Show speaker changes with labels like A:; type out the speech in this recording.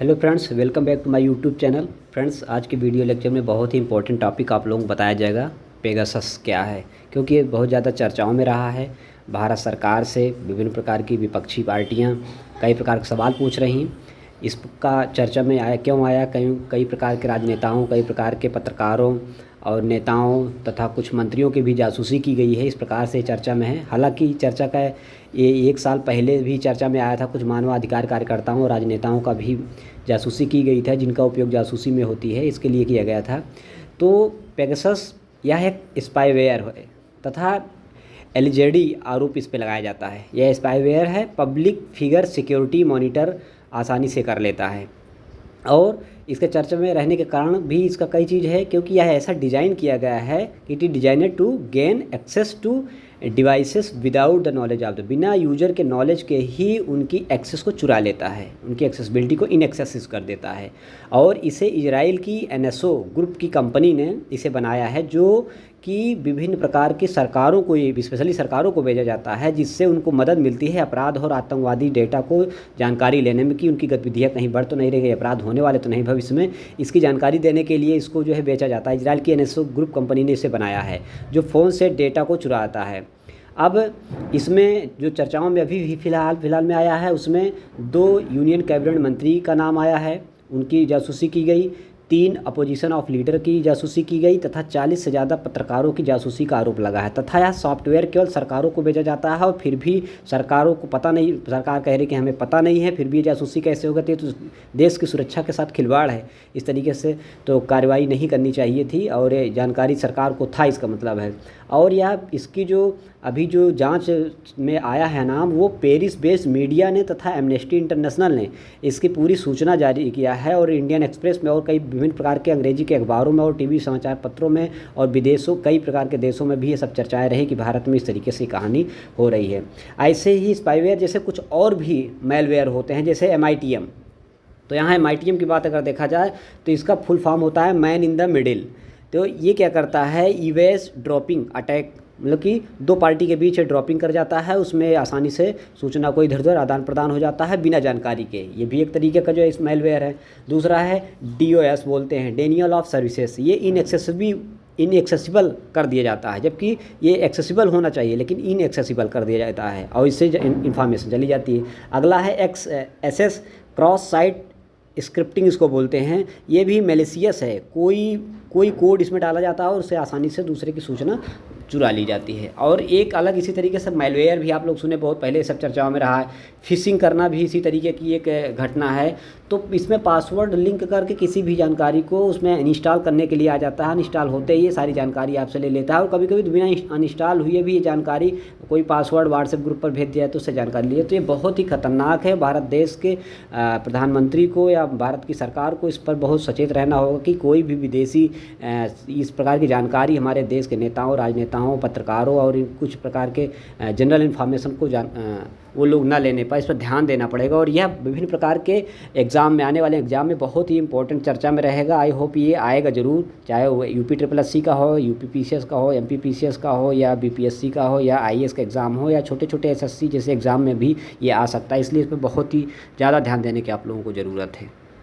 A: Hello friends, welcome back to my YouTube channel. Friends, आज के video lecture में बहुत ही इंपॉर्टेंट टॉपिक आप लोगों को बताया जाएगा। पेगासस क्या है, क्योंकि ये बहुत ज़्यादा चर्चाओं में रहा है। भारत सरकार से विभिन्न प्रकार की विपक्षी पार्टियां कई प्रकार के सवाल पूछ रही हैं। इसका चर्चा में आया, क्यों आया? कई कई प्रकार के राजनेताओं, कई प्रकार के पत्रकारों और नेताओं तथा कुछ मंत्रियों की भी जासूसी की गई है, इस प्रकार से चर्चा में है। हालांकि चर्चा का ये 1 साल पहले भी चर्चा में आया था। कुछ मानवाधिकार कार्यकर्ताओं और राजनेताओं का भी जासूसी की गई था, जिनका उपयोग जासूसी में होती है, इसके लिए किया गया था। तो पेगासस यह एक स्पाईवेयर है तथा एलजेडी आरोप इस पर लगाया जाता है। यह स्पाईवेयर है, पब्लिक फिगर सिक्योरिटी मॉनिटर आसानी से कर लेता है। और इसके चर्चा में रहने के कारण भी इसका कई चीज़ है, क्योंकि यह ऐसा डिज़ाइन किया गया है कि it is designed to gain access to devices without the knowledge of the, बिना यूजर के नॉलेज के ही उनकी एक्सेस को चुरा लेता है, उनकी एक्सेसिबिलिटी को इनएक्सेसिव कर देता है। और इसे इजराइल की एनएसओ ग्रुप की कंपनी ने इसे बनाया है, जो कि विभिन्न प्रकार की सरकारों को, स्पेशली सरकारों को भेजा जाता है, जिससे उनको मदद मिलती है अपराध और आतंकवादी डेटा को जानकारी लेने में कि उनकी गतिविधियाँ कहीं बढ़ तो नहीं रही, अपराध होने वाले तो नहीं भविष्य में, इसकी जानकारी देने के लिए इसको जो है बेचा जाता है। इजराइल की एनएसओ ग्रुप कंपनी ने इसे बनाया है, जो फ़ोन से डेटा को चुराता है। अब इसमें जो चर्चाओं में अभी फिलहाल में आया है, उसमें 2 यूनियन कैबिनेट मंत्री का नाम आया है, उनकी जासूसी की गई। 3 अपोजिशन ऑफ लीडर की जासूसी की गई तथा 40 से ज़्यादा पत्रकारों की जासूसी का आरोप लगा है। तथा यह सॉफ्टवेयर केवल सरकारों को भेजा जाता है और फिर भी सरकारों को पता नहीं, सरकार कह रही कि हमें पता नहीं है, फिर भी ये जासूसी कैसे हो गई? तो देश की सुरक्षा के साथ खिलवाड़ है। इस तरीके से तो कार्रवाई नहीं करनी चाहिए थी, और ये जानकारी सरकार को था, इसका मतलब है। और यह इसकी जो अभी जो जांच में आया है नाम, वो पेरिस बेस्ड मीडिया ने तथा एमनेस्टी इंटरनेशनल ने इसकी पूरी सूचना जारी किया है, और इंडियन एक्सप्रेस में और कई विभिन्न प्रकार के अंग्रेजी के अखबारों में और टीवी समाचार पत्रों में और विदेशों, कई प्रकार के देशों में भी ये सब चर्चाएं रही कि भारत में इस तरीके से कहानी हो रही है। ऐसे ही स्पाईवेयर जैसे कुछ और भी मेलवेयर होते हैं, जैसे MITM। तो यहाँ MITM की बात अगर देखा जाए तो इसका फुल फॉर्म होता है मैन इन द मिडिल। तो ये क्या करता है? ईवेज ड्रॉपिंग अटैक, मतलब कि 2 पार्टी के बीच ड्रॉपिंग कर जाता है, उसमें आसानी से सूचना को इधर उधर आदान प्रदान हो जाता है बिना जानकारी के। ये भी एक तरीके का जो है मेलवेयर है। दूसरा है DOS बोलते हैं, डेनियल ऑफ सर्विसेज। ये इनएक्सेसिबल कर दिया जाता है, जबकि ये एक्सेसिबल होना चाहिए लेकिन इनएक्सेसिबल कर दिया जाता है, और इससे इंफॉर्मेशन चली जाती है। अगला है XSS, क्रॉस साइट स्क्रिप्टिंग इसको बोलते हैं। ये भी मैलिशियस है, कोई कोड इसमें डाला जाता है और उससे आसानी से दूसरे की सूचना चुरा ली जाती है। और एक अलग इसी तरीके से मेलवेयर भी आप लोग सुने, बहुत पहले सब चर्चाओं में रहा है। फिशिंग करना भी इसी तरीके की एक घटना है। तो इसमें पासवर्ड लिंक करके किसी भी जानकारी को उसमें इंस्टॉल करने के लिए आ जाता है। इंस्टॉल होते ही ये सारी जानकारी आपसे ले लेता है, और कभी कभी बिना अनइंस्टॉल हुए भी ये जानकारी, कोई पासवर्ड व्हाट्सएप ग्रुप पर भेज दिया तो उससे जानकारी लिए। तो ये बहुत ही खतरनाक है। भारत देश के प्रधानमंत्री को या भारत की सरकार को इस पर बहुत सचेत रहना होगा कि कोई भी विदेशी इस प्रकार की जानकारी हमारे देश के नेताओं, राजनेताओं, पत्रकारों और कुछ प्रकार के जनरल इन्फॉर्मेशन को वो लोग ना लेने पर, इस पर ध्यान देना पड़ेगा। और यह विभिन्न प्रकार के एग्ज़ाम में, आने वाले एग्ज़ाम में बहुत ही इंपॉर्टेंट चर्चा में रहेगा। आई होप ये आएगा ज़रूर, चाहे वो UPSSC का हो, UPPCS का हो, MPPCS का हो, या BPSC का हो, या IAS का एग्ज़ाम हो, या छोटे छोटे SSC जैसे एग्ज़ाम में भी ये आ सकता है। इसलिए इस पर बहुत ही ज़्यादा ध्यान देने की आप लोगों को ज़रूरत है।